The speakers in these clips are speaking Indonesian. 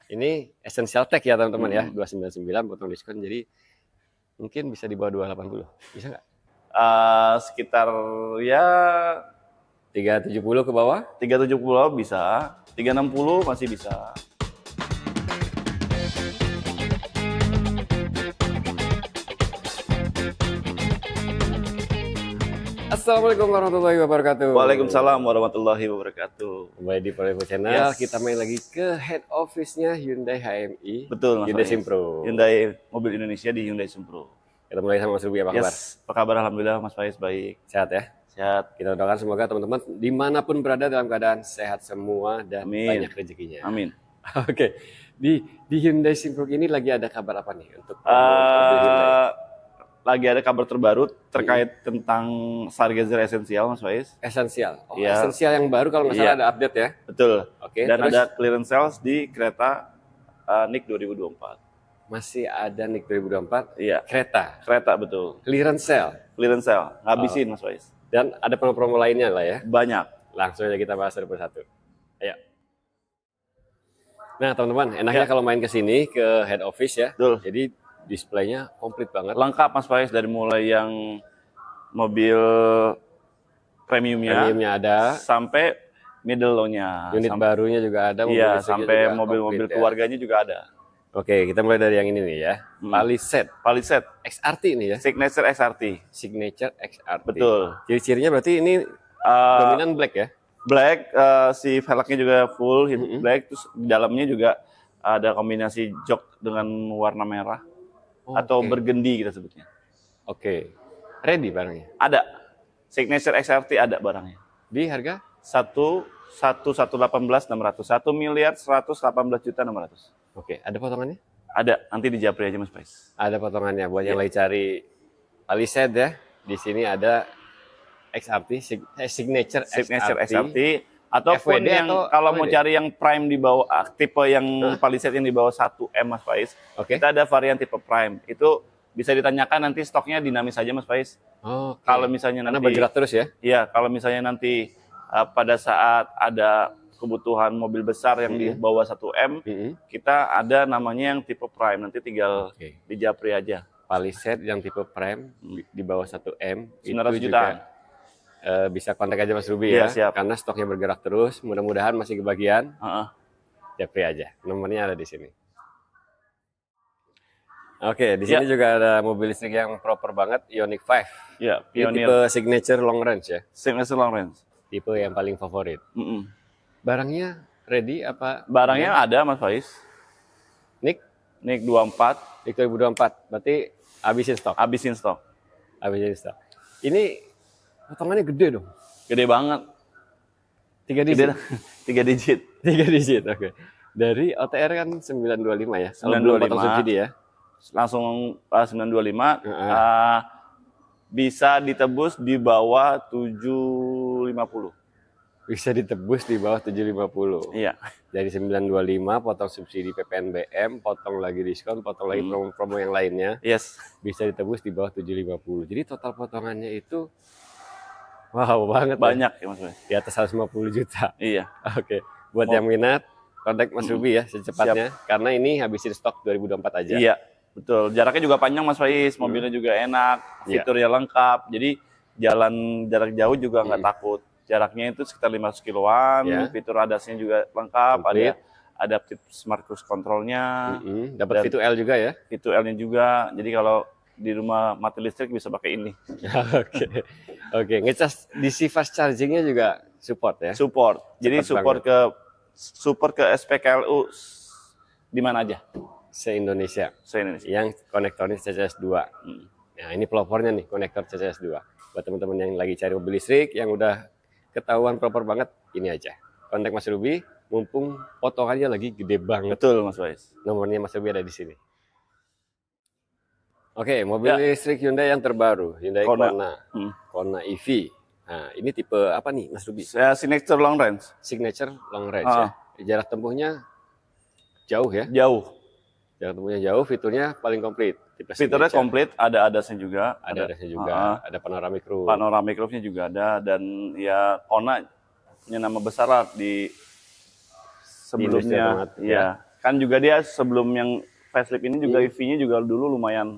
Ini Essential Tech ya teman-teman ya, 299 potong diskon, jadi mungkin bisa di bawah 280, bisa nggak? Sekitar ya 370 ke bawah? 370 bisa, 360 masih bisa. Assalamualaikum warahmatullahi wabarakatuh. Waalaikumsalam warahmatullahi wabarakatuh. Kembali di Prolevo Channel, kita main lagi ke head office-nya Hyundai HMI. Betul, Mas Hyundai Faiz. Simpro. Hyundai Mobil Indonesia di Hyundai Simpro. Kita mulai sama Mas Ruby, apa kabar? Apa kabar? Alhamdulillah Mas Faiz, baik. Sehat ya? Sehat. Kita doakan semoga teman-teman dimanapun berada dalam keadaan sehat semua dan Amin. banyak rezekinya. Amin. Oke, di Hyundai Simpro ini lagi ada kabar apa nih untuk mobil Hyundai? Lagi ada kabar terbaru terkait tentang Stargazer Essential, Mas Faiz. Essential. Oh, Iya. Essential yang baru kalau nggak salah ada update ya. Betul. Oke, Dan terus? ada clearance sales di kereta NIK 2024. Masih ada NIK 2024 Iya, kereta betul. clearance sale Clearance sale, ngabisin Mas Faiz. dan ada promo-promo lainnya lah ya. Banyak. Langsung aja kita bahas satu persatu. Ayo. Nah teman-teman, enaknya kalau main ke sini ke head office ya. Betul. Jadi displaynya komplit banget. Lengkap Mas Faiz, dari mulai yang mobil premiumnya ada, sampai middle low-nya. unit barunya juga ada. Iya, listriknya sampai juga mobil-mobil komplit ya. keluarganya juga ada. Oke, kita mulai dari yang ini nih ya. Palisade XRT ini ya. Signature XRT. Signature XRT. Betul. Ciri-cirinya berarti ini dominan black ya. Black, si velgnya juga full black, terus di dalamnya juga ada kombinasi jok dengan warna merah atau bergendi kita sebutnya. Oke. Ready barangnya. Ada. Signature XRT ada barangnya. Di harga 1.118.600. 1.118.600.000. Oke, ada potongannya? Ada, nanti di Japri aja Mas Faiz. Ada potongannya buat yang lagi cari Palisade ya. Di sini ada XRT, Signature XRT. Ataupun FWD yang atau kalau mau FWD? cari yang prime di bawah tipe yang Palisade yang di bawah 1M Mas Faiz. Oke. Kita ada varian tipe prime. Itu bisa ditanyakan, nanti stoknya dinamis aja Mas Faiz. Oke. Kalau misalnya Karena nanti bergerak terus ya. Iya, kalau misalnya nanti pada saat ada kebutuhan mobil besar yang di bawah 1M, kita ada namanya yang tipe prime. Nanti tinggal di Japri aja. Palisade yang tipe prime di bawah 1M 900 itu jutaan. juga bisa kontak aja Mas Ruby Iya, ya. siap. Karena stoknya bergerak terus. Mudah-mudahan masih kebagian. Heeh. Japri aja. Nomornya ada di sini. Oke, di sini juga ada mobil listrik yang proper banget, Ioniq 5. Ya, Ini Pioneer tipe signature long range ya. Signature long range. Tipe yang paling favorit. Barangnya ready apa? Barangnya ada Mas Faiz. NIK NIK 24 NIK 2024. Berarti habisin stok. habisin stok. Habisin stok. Ini potongannya gede dong. Gede banget. 3 digit. 3 digit. 3 digit. Oke. Dari OTR kan 925 ya. Kalau belum potong 925. subsidi ya. Langsung 925 bisa ditebus di bawah 750. Bisa ditebus di bawah 750. Iya. Dari 925 potong subsidi PPNBM, potong lagi diskon, potong lagi promo-promo yang lainnya. Yes. Bisa ditebus di bawah 750. Jadi total potongannya itu wow banget. Banyak ya Mas Faiz. Di atas 150 juta. Iya. Oke. Buat yang minat, kontak Mas Ruby ya secepatnya. Karena ini habisin stok 2024 aja. Iya, betul. Jaraknya juga panjang Mas Faiz, mobilnya juga enak, fiturnya lengkap. Jadi jalan jarak jauh juga nggak takut. Jaraknya itu sekitar 500 kiloan, fitur ADAS-nya juga lengkap, ada adaptive smart cruise control-nya. Dapat V2L juga ya. V2L-nya juga. Jadi kalau di rumah mati listrik bisa pakai ini. Oke. Oke, ngecas DC fast charging-nya juga support ya. Support. Jadi Cepet support ke SPKLU di mana aja? Se-Indonesia. Se-Indonesia. Yang konektornya CCS2. Nah, ini pelopornya nih, konektor CCS2. Buat teman-teman yang lagi cari mobil listrik, yang udah ketahuan proper banget, ini aja. Kontak Mas Ruby, mumpung potongannya lagi gede banget. Betul Mas Faiz. Nomornya Mas Ruby ada di sini. Oke, mobil listrik Hyundai yang terbaru, Hyundai Kona. Kona EV. Nah, ini tipe apa nih Mas Ruby? Signature long range. Signature long range ya. Jarak tempuhnya jauh ya. Jauh. Jarak tempuhnya jauh, fiturnya paling komplit. Fiturnya komplit, ada ADAS-nya juga. Ada ADAS-nya juga, ada panoramic roof. Panoramic roof-nya juga ada, dan ya Kona nama besar lah di sebelumnya. Ya. Kan juga dia sebelum yang facelift ini juga EV-nya juga dulu lumayan.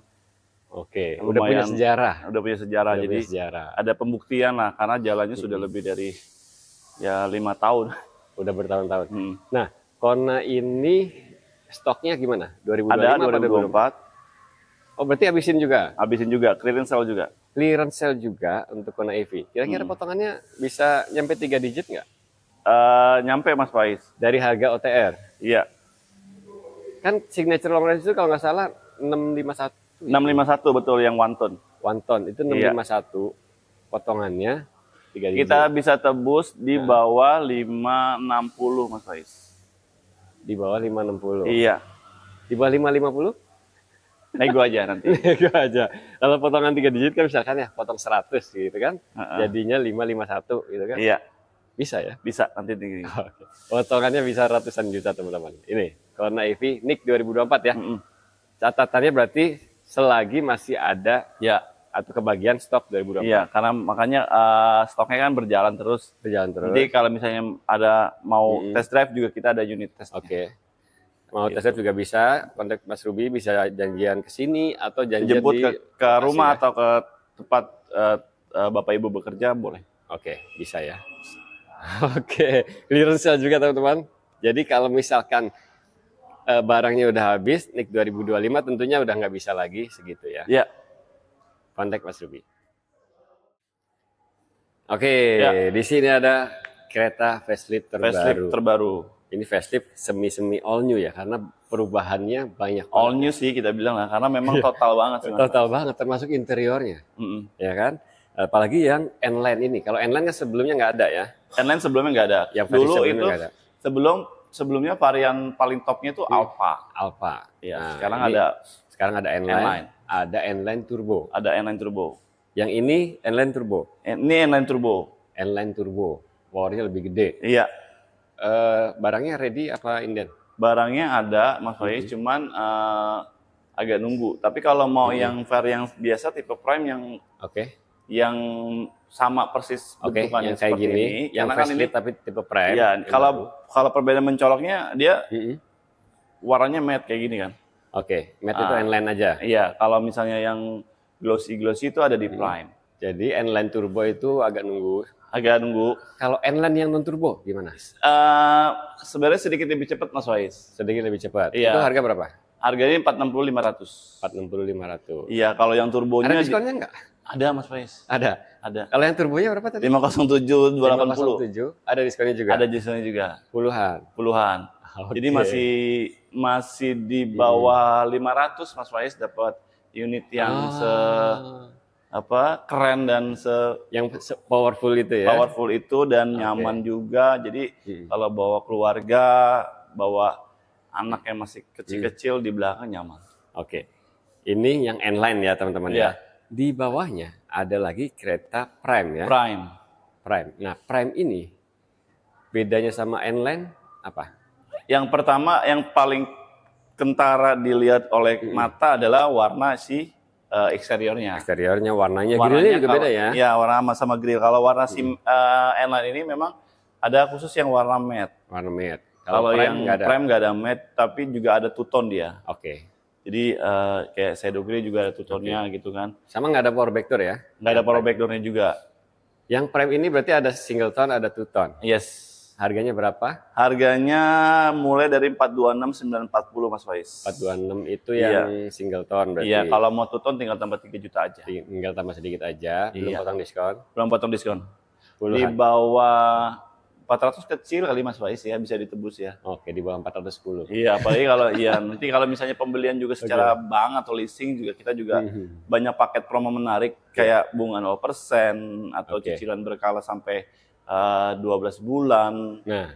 Oke, udah punya sejarah. Udah punya sejarah, Udah jadi punya sejarah. ada pembuktian lah, karena jalannya sudah lebih dari ya 5 tahun. Udah bertahun-tahun. Nah, Kona ini stoknya gimana? 2025 Ada atau 2024? Oh, berarti habisin juga? Habisin juga, clearance sale juga. Clearance sale juga untuk Kona EV. Kira-kira potongannya bisa nyampe 3 digit nggak? Nyampe Mas Faiz. Dari harga OTR? Iya. Kan signature long range itu kalau nggak salah 651. 651 betul yang one ton. One ton itu 651 potongannya 3 digit. Kita bisa tebus di bawah 560 Mas Faiz. Di bawah 560. Iya. Di bawah 550? Nego aja nanti. Nego aja. Kalau potongan 3 digit kan misalkan ya potong 100 gitu kan. Jadinya 551 gitu kan. Iya. Bisa ya? Bisa nanti tinggi. Oke. Potongannya bisa ratusan juta teman-teman. Ini Kona EV NIK 2024 ya. Catatannya berarti selagi masih ada ya atau kebagian stok 2024. Iya, karena makanya stoknya kan berjalan terus. Nanti kalau misalnya ada mau test drive juga kita ada unit test. Oke. Mau test drive juga bisa, kontak Mas Ruby, bisa janjian ke sini atau janjian jemput ke rumah ya? Atau ke tempat Bapak Ibu bekerja boleh. Oke, bisa ya. Oke, clearance sale juga teman-teman. Jadi kalau misalkan barangnya udah habis, NIK 2025 tentunya udah nggak bisa lagi segitu ya. Iya. Kontak Mas Ruby. Oke, di sini ada kereta facelift terbaru. Ini facelift semi all new ya, karena perubahannya banyak. All new sih kita bilang lah, karena memang total banget sih. Total banget, termasuk interiornya, ya kan? Apalagi yang N-Line ini. Kalau N-Line kan sebelumnya nggak ada ya. N-Line sebelumnya nggak ada. Yang dulu itu nggak ada. sebelumnya varian paling topnya itu Alpha. Ya, nah, sekarang ada N-Line. Ada N-Line Turbo. Ada N-Line Turbo. Yang ini N-Line Turbo. Ini N-Line Turbo. N-Line Turbo. Powernya lebih gede. Iya. Barangnya ready apa inden? Barangnya ada, Mas Faiz, cuman agak nunggu. Tapi kalau mau yang varian biasa tipe Prime yang sama persis bentukannya yang kayak seperti gini, ini, yang facelift tapi tipe Prime. Iya, kalau perbedaan mencoloknya dia warnanya matte kayak gini kan. Matte itu N-Line aja. Iya, kalau misalnya yang glossy itu ada di Prime. Jadi N-Line Turbo itu agak nunggu. Kalau N-Line yang non turbo gimana? Sebenarnya sedikit lebih cepat Mas Faiz. Sedikit lebih cepat. Iya. Itu harga berapa? Harganya 460.500. 460.500. Iya, kalau yang turbonya ada diskonnya enggak? Ada Mas Faiz. Ada. Kalau yang turbonya berapa tadi? 507.280. 507. Ada diskonnya juga. Ada diskonnya juga. Puluhan. Jadi masih di bawah 500 Mas Faiz dapat unit yang keren dan yang powerful itu ya. Powerful itu dan nyaman juga. Jadi kalau bawa keluarga, bawa anak yang masih kecil-kecil di belakang nyaman. Ini yang N-Line ya teman-teman ya. Di bawahnya ada lagi kereta Prime ya. Prime. Nah, Prime ini bedanya sama N-Line apa? Yang pertama, yang paling kentara dilihat oleh mata adalah warna eksteriornya. Eksteriornya, warnanya grillnya juga beda ya? Iya, warna sama grill. Kalau warna N-Line ini memang ada khusus yang warna matte. Warna matte. Kalau yang Prime nggak ada matte, tapi juga ada two tone dia. Jadi kayak shadow grey juga ada two tone-nya gitu kan. Sama nggak ada power backdoor ya? Nggak ada power backdoor-nya juga. Yang Prime ini berarti ada single tone, ada two tone? Yes. Harganya berapa? Harganya mulai dari 426.940 Mas Faiz. 426 itu yang single tone berarti. Iya, kalau mau two tone tinggal tambah 3 juta aja. Tinggal tambah sedikit aja, belum potong diskon. Belum potong diskon. Puluhan. Di bawah 400 kecil kali Mas Faiz ya, bisa ditebus ya. Di bawah 410. Iya, apalagi nanti kalau misalnya pembelian juga secara bank atau leasing juga kita juga banyak paket promo menarik kayak bunga 0% atau cicilan berkala sampai 12 bulan. Nah,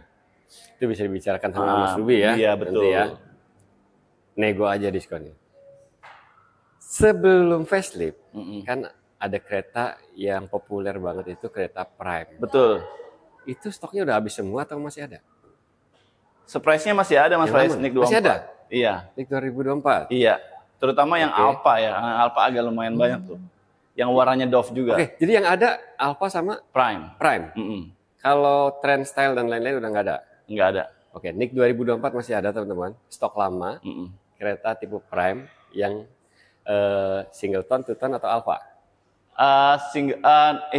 itu bisa dibicarakan sama Mas Ruby ya. Iya, betul. Ya. Nego aja diskonnya. Sebelum facelift, kan ada kereta yang populer banget itu kereta Prime. Betul. Itu stoknya udah habis semua atau masih ada? Surprise-nya masih ada Mas Faiz, NIK 24. Masih ada? Iya. NIK 2024? Iya. Terutama yang Alpha ya. Alpha agak lumayan banyak tuh. Yang warnanya Dove juga. Jadi yang ada Alpha sama Prime. Kalau trend style dan lain-lain udah nggak ada? Nggak ada. Oke, NIK 2024 masih ada teman-teman, stok lama, kereta tipe Prime yang singleton, two tone atau Alpha.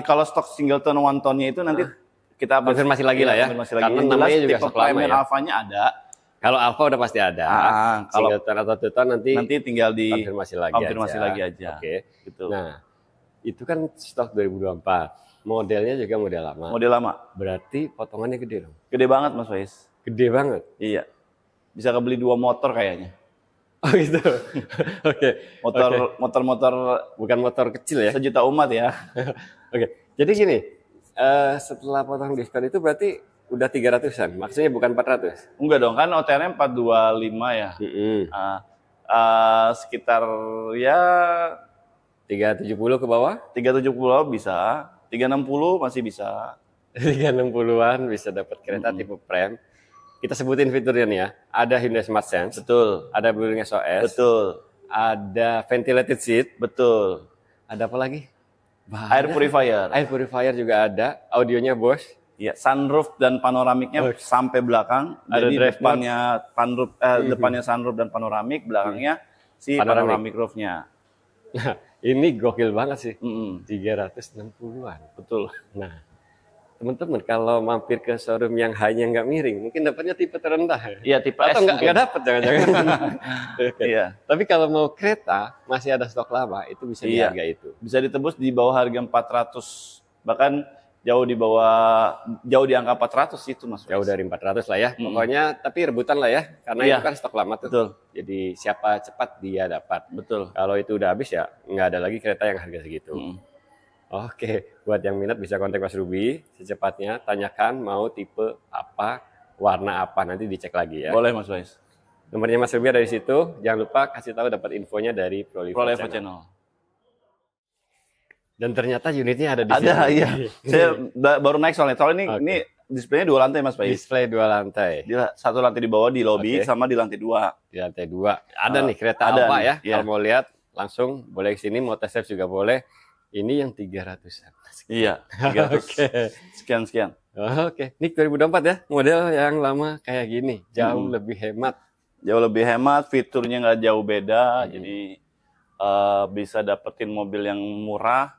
Kalau stok singleton one tone-nya itu nanti kita konfirmasi lagi lah ya. Karena namanya juga stok lama ya. Alpha-nya ada. Kalau Alpha udah pasti ada. Kalau singleton atau two tone nanti tinggal di konfirmasi lagi aja. Oke. Gitu. Nah, itu kan stok 2024. Modelnya juga model lama. Model lama. Berarti potongannya gede dong. Gede banget Mas Faiz. Gede banget. Iya. Bisa kebeli 2 motor kayaknya. Oh gitu. Oke. Motor bukan motor kecil ya. Sejuta umat ya. Oke. Jadi gini, setelah potong diskon itu berarti udah 300-an. Maksudnya bukan 400. Enggak dong, kan OTR-nya 425 ya. Sekitar ya 370 ke bawah? 370 bisa, 360 masih bisa. 360-an bisa dapat kereta tipe Prime. Kita sebutin fiturnya nih ya. Ada Hyundai Smart Sense. Betul. Ada Blueling SOS. Betul. Ada ventilated seat. Betul. Ada apa lagi? Air purifier. Air purifier juga ada. Audionya Bose. Ya, sunroof dan panoramiknya sampai belakang. Ada jadi depannya sunroof dan panoramik, belakangnya si panoramic roof-nya. Nah, ini gokil banget sih. 360-an. Betul. Nah, teman-teman kalau mampir ke showroom yang hanya nggak miring, mungkin dapatnya tipe terendah. Iya, tipe atau S. Atau nggak dapat jangan-jangan. Iya. Tapi kalau mau kereta, masih ada stok lama, itu bisa di harga itu. Bisa ditebus di bawah harga 400. Bahkan jauh di angka 400 itu Mas. Jauh dari 400 lah ya. Pokoknya tapi rebutan lah ya, karena itu kan stok lama tuh. Betul. Jadi siapa cepat dia dapat. Betul. Kalau itu udah habis ya nggak ada lagi kereta yang harga segitu. Oke, buat yang minat bisa kontak Mas Ruby secepatnya, tanyakan mau tipe apa, warna apa, nanti dicek lagi ya. Boleh Mas Faiz. Nomornya Mas Ruby ada di situ, jangan lupa kasih tahu dapat infonya dari Prolivo Channel. Dan ternyata unitnya ada di sini. Ada, iya. Saya baru naik soalnya ini displaynya 2 lantai Mas Faiz. Display 2 lantai. Satu lantai di bawah di lobi sama di lantai 2. Di lantai 2. Ada nih kereta Alpha ya. Kalau mau lihat langsung boleh ke sini, mau test drive juga boleh. Ini yang 300-an. Iya, 300. Sekian. Oke, ini 2024 ya. Model yang lama kayak gini, jauh lebih hemat. Jauh lebih hemat, fiturnya nggak jauh beda. Jadi bisa dapetin mobil yang murah,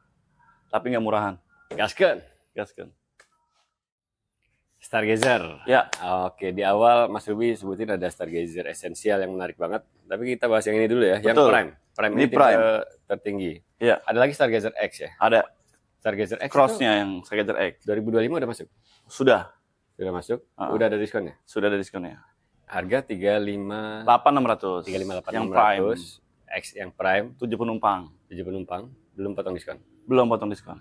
tapi nggak murahan. Gaskeun. Stargazer. Ya. Oke, di awal Mas Ruby sebutin ada Stargazer esensial yang menarik banget. Tapi kita bahas yang ini dulu ya, Betul. yang Prime. Prime ini tipe tertinggi. Iya. Ada lagi Stargazer X ya? Ada. Stargazer X Cross-nya yang Stargazer X. 2025 udah masuk? Sudah masuk? Udah ada diskonnya? Sudah ada diskonnya. Harga 35.600. 35.800. Yang Prime. X yang Prime. 7 penumpang. Belum potong diskon? Belum potong diskon.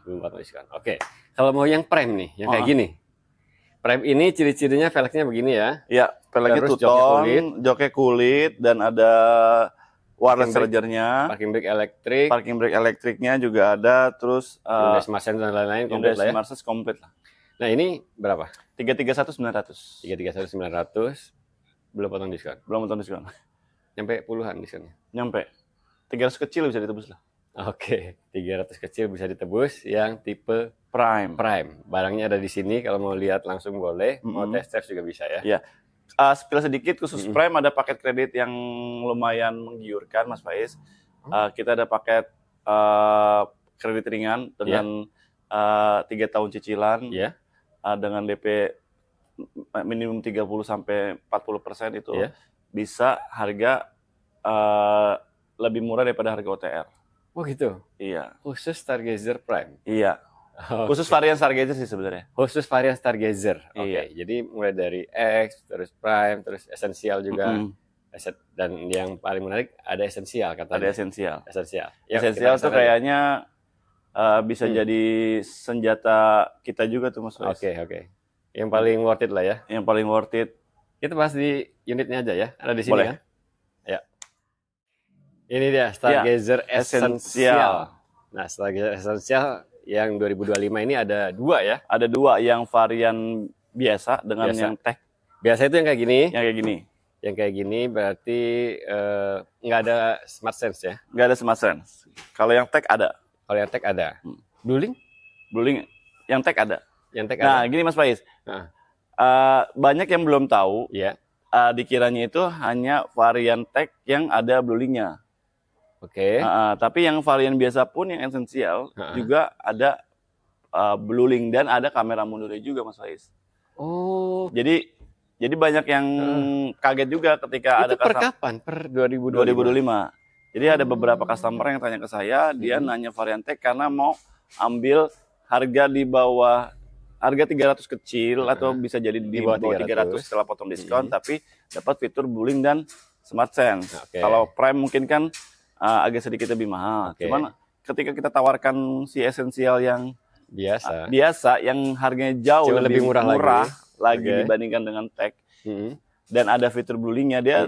Oke. Kalau mau yang Prime nih, yang kayak gini. Prime ini ciri-cirinya velgnya begini ya. Iya, velgnya two-tone, joknya kulit, dan ada wireless charger-nya. Parking brake elektriknya juga ada, terus Hyundai Smart Sense dan lain-lain komplit lah ya. Smart Sense komplit lah. Nah, ini berapa? 331.900. 331.900 belum potong diskon. Nyampe puluhan diskonnya. Nyampe. 300 kecil bisa ditebus lah. Oke, 300 kecil bisa ditebus yang tipe Prime. Barangnya ada di sini, kalau mau lihat langsung boleh, mau test drive juga bisa ya. Iya. Spill sedikit, khusus Prime ada paket kredit yang lumayan menggiurkan Mas Faiz. Kita ada paket kredit ringan dengan 3 tahun cicilan, dengan DP minimum 30-40% itu bisa harga lebih murah daripada harga OTR. Oh gitu? Iya. Khusus Stargazer Prime? Iya. Khusus varian Stargazer sih sebenarnya. Khusus varian Stargazer. Oke. Jadi mulai dari X, terus Prime, terus Essential juga. Dan yang paling menarik ada Essential katanya. Ada Essential. Essential tuh kayaknya bisa jadi senjata kita juga tuh Mas Faiz. Oke. Yang paling worth it lah ya. Yang paling worth it. Kita bahas di unitnya aja ya. Ada di sini boleh. Kan? Ya. Ini dia Stargazer Essential. Nah, Stargazer Essential yang 2025 ini ada 2 ya. Ada 2, yang varian biasa dengan yang tech. Biasa itu yang kayak gini. Yang kayak gini berarti nggak ada Smart Sense ya? Nggak ada Smart Sense. Kalau yang tech ada. Blueling yang tech ada. Nah, gini Mas Faiz. Banyak yang belum tahu. Ya. Dikiranya itu hanya varian tech yang ada bluelink-nya. Oke. Tapi yang varian biasa pun yang esensial juga ada bluelink dan ada kamera mundurnya juga, Mas Faiz. Oh. Jadi banyak yang kaget juga ketika itu ada per kapan? Per 2025. Jadi ada beberapa customer yang tanya ke saya, dia nanya varian tech karena mau ambil harga di bawah harga 300 kecil atau bisa jadi di bawah 300 setelah potong diskon, tapi dapat fitur bluelink dan smart sense. Kalau Prime mungkin kan agak sedikit lebih mahal. Cuman ketika kita tawarkan si esensial yang biasa yang harganya jauh lebih murah lagi dibandingkan dengan tech dan ada fitur bluelink-nya, dia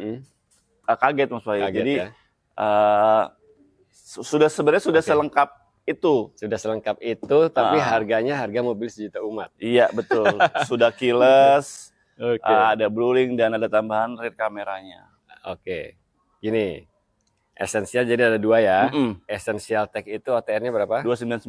kaget, Mas Faiz. Jadi sebenarnya sudah selengkap itu. Sudah selengkap itu, tapi harganya harga mobil sejuta umat. Iya, betul. Sudah keyless, ada bluelink dan ada tambahan rear kameranya. Oke. Gini, esensial jadi ada 2 ya. Esensial Tech itu OTR-nya berapa? 299.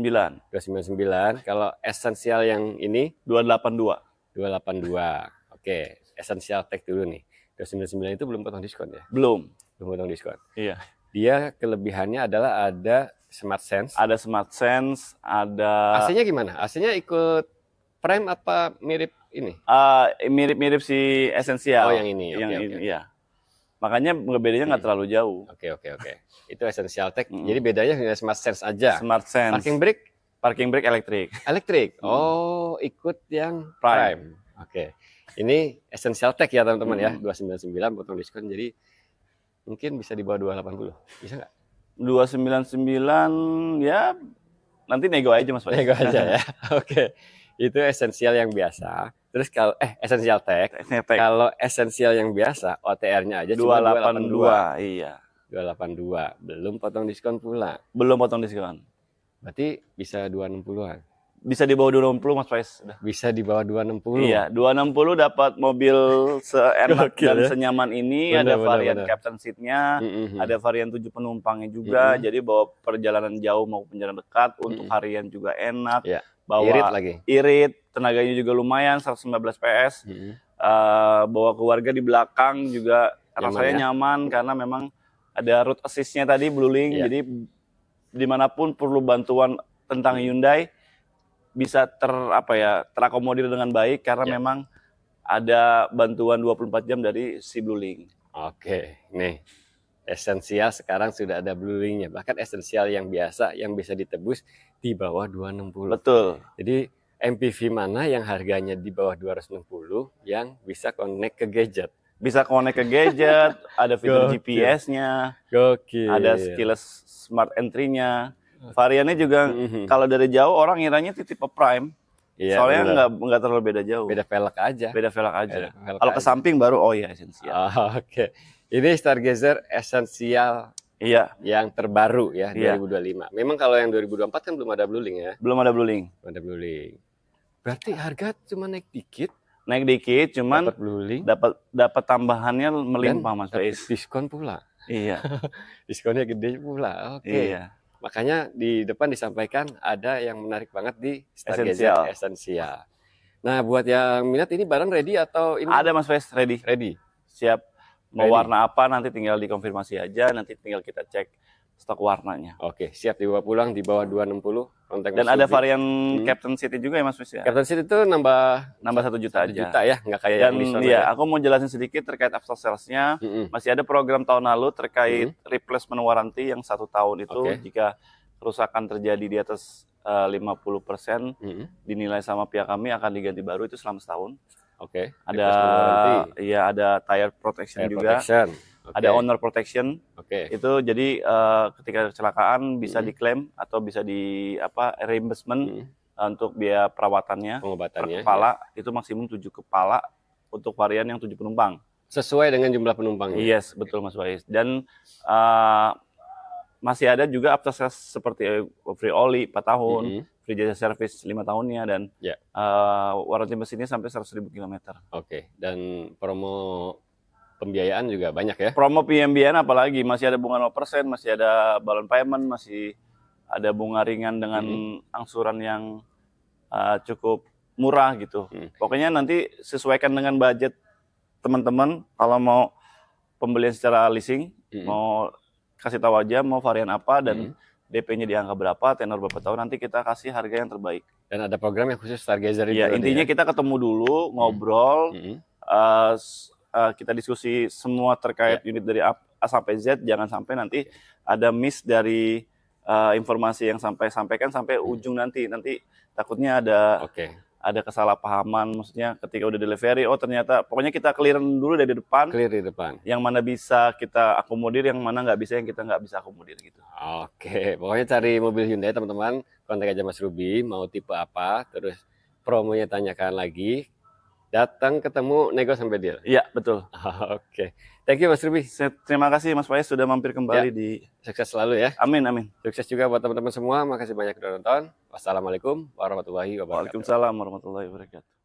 299. Kalau esensial yang ini 282. 282. Oke, esensial Tech dulu nih. 299 itu belum potong diskon ya? Belum potong diskon. Iya. Dia kelebihannya adalah ada Smart Sense. Ada Smart Sense, ada... AC-nya gimana? AC-nya ikut Prime apa mirip ini? Mirip-mirip si esensial. Oh, yang ini. Ini, iya. Makanya bedanya nggak terlalu jauh. Oke. Itu Essential Tech. Jadi bedanya hanya Smart Sense aja. Smart Sense. Parking brake elektrik. Oh, ikut yang Prime. Oke. Ini Essential Tech ya teman-teman ya. 299 potong diskon. Jadi mungkin bisa di bawah 280. Bisa nggak? 299 ya nanti nego aja, Mas Pak. Nego aja ya. Oke. Itu Essential yang biasa. Terus kalau Essential Tech. Kalau Essential yang biasa OTR-nya aja 282. Iya. 282. Belum potong diskon pula. Belum potong diskon. Berarti bisa 260-an. Bisa di bawah 260, Mas Faiz. Bisa di bawah 260. Iya, 260 dapat mobil seenak dan senyaman ini. Ada varian captain seat-nya, ada varian 7 penumpangnya juga. Jadi bawa perjalanan jauh maupun perjalanan dekat untuk harian juga enak. Bawa irit lagi. Irit, tenaganya juga lumayan, 115 PS. Bawa keluarga di belakang juga rasanya nyaman karena memang ada road assist-nya tadi bluelink. Jadi dimanapun perlu bantuan tentang Hyundai bisa terakomodir dengan baik karena memang ada bantuan 24 jam dari si bluelink. Oke, nih esensial sekarang sudah ada bluelink-nya. Bahkan esensial yang biasa yang bisa ditebus di bawah 260. Betul. Jadi MPV mana yang harganya di bawah 260 yang bisa connect ke gadget? Bisa connect ke gadget, ada fitur GPS-nya, ada keyless smart entry-nya. Variannya juga kalau dari jauh orang ngiranya tipe Prime. Iya, soalnya nggak terlalu beda jauh. Beda velg aja. Kalau ke samping baru esensial. Oke. Ini Stargazer esensial. Iya. Yang terbaru ya 2025. Memang kalau yang 2024 kan belum ada bluelink ya. Belum ada bluelink. Berarti harga cuma naik dikit. Cuman dapat bluelink. Dapat tambahannya melimpah, Mas Faiz. Diskon pula. Iya. Diskonnya gede pula. Oke. Iya. Makanya di depan disampaikan ada yang menarik banget di Stargazer esensial. Nah, buat yang minat ini barang ready atau ini? Ada, Mas Faiz, ready. Siap. Mau warna apa nanti tinggal dikonfirmasi aja, nanti tinggal kita cek stok warnanya. Oke, siap dibawa pulang di bawah 260. Dan ada varian Captain Seat juga ya, Mas Faiz ya? Captain Seat itu nambah 1 juta aja. 1 juta ya, nggak kayak yang di sana. Iya, aku mau jelasin sedikit terkait after sales-nya. Masih ada program tahun lalu terkait replacement warranty yang 1 tahun itu jika kerusakan terjadi di atas 50% dinilai sama pihak kami akan diganti baru itu selama setahun. Ada tire protection juga. Ada owner protection. Itu jadi ketika kecelakaan bisa diklaim atau bisa reimbursement untuk biaya perawatannya. Pengobatannya. Per kepala itu maksimum 7 kepala untuk varian yang 7 penumpang. Sesuai dengan jumlah penumpangnya. Yes, betul Mas Faiz. Dan masih ada juga after sales seperti free oli 4 tahun, free jasa service 5 tahunnya dan warranty mesinnya sampai 100.000 km. Dan promo pembiayaan juga banyak ya? Promo pembiayaan apalagi, masih ada bunga 0%, masih ada balloon payment, masih ada bunga ringan dengan angsuran yang cukup murah gitu. Pokoknya nanti sesuaikan dengan budget teman-teman. Kalau mau pembelian secara leasing, mau kasih tahu aja mau varian apa dan DP-nya di angka berapa, tenor berapa tahun, nanti kita kasih harga yang terbaik. Dan ada program yang khusus Stargazer itu. Ya, intinya kita ketemu dulu, ngobrol, kita diskusi semua terkait unit dari A sampai Z, jangan sampai nanti ada miss dari informasi yang sampaikan sampai ujung nanti takutnya ada kesalahpahaman, maksudnya ketika udah delivery, oh ternyata, pokoknya kita clear dulu dari depan. Clear di depan. Yang mana bisa kita akomodir, yang mana nggak bisa, yang kita nggak bisa akomodir gitu. Oke, pokoknya cari mobil Hyundai teman-teman, kontak aja Mas Ruby, mau tipe apa, terus promonya tanyakan lagi, datang ketemu nego sampai deal. Iya, betul. Oke, thank you Mas Ruby. Terima kasih Mas Faiz sudah mampir kembali di... Sukses selalu ya. Amin, amin. Sukses juga buat teman-teman semua, makasih banyak sudah nonton. Wassalamualaikum warahmatullahi wabarakatuh. Waalaikumsalam warahmatullahi wabarakatuh.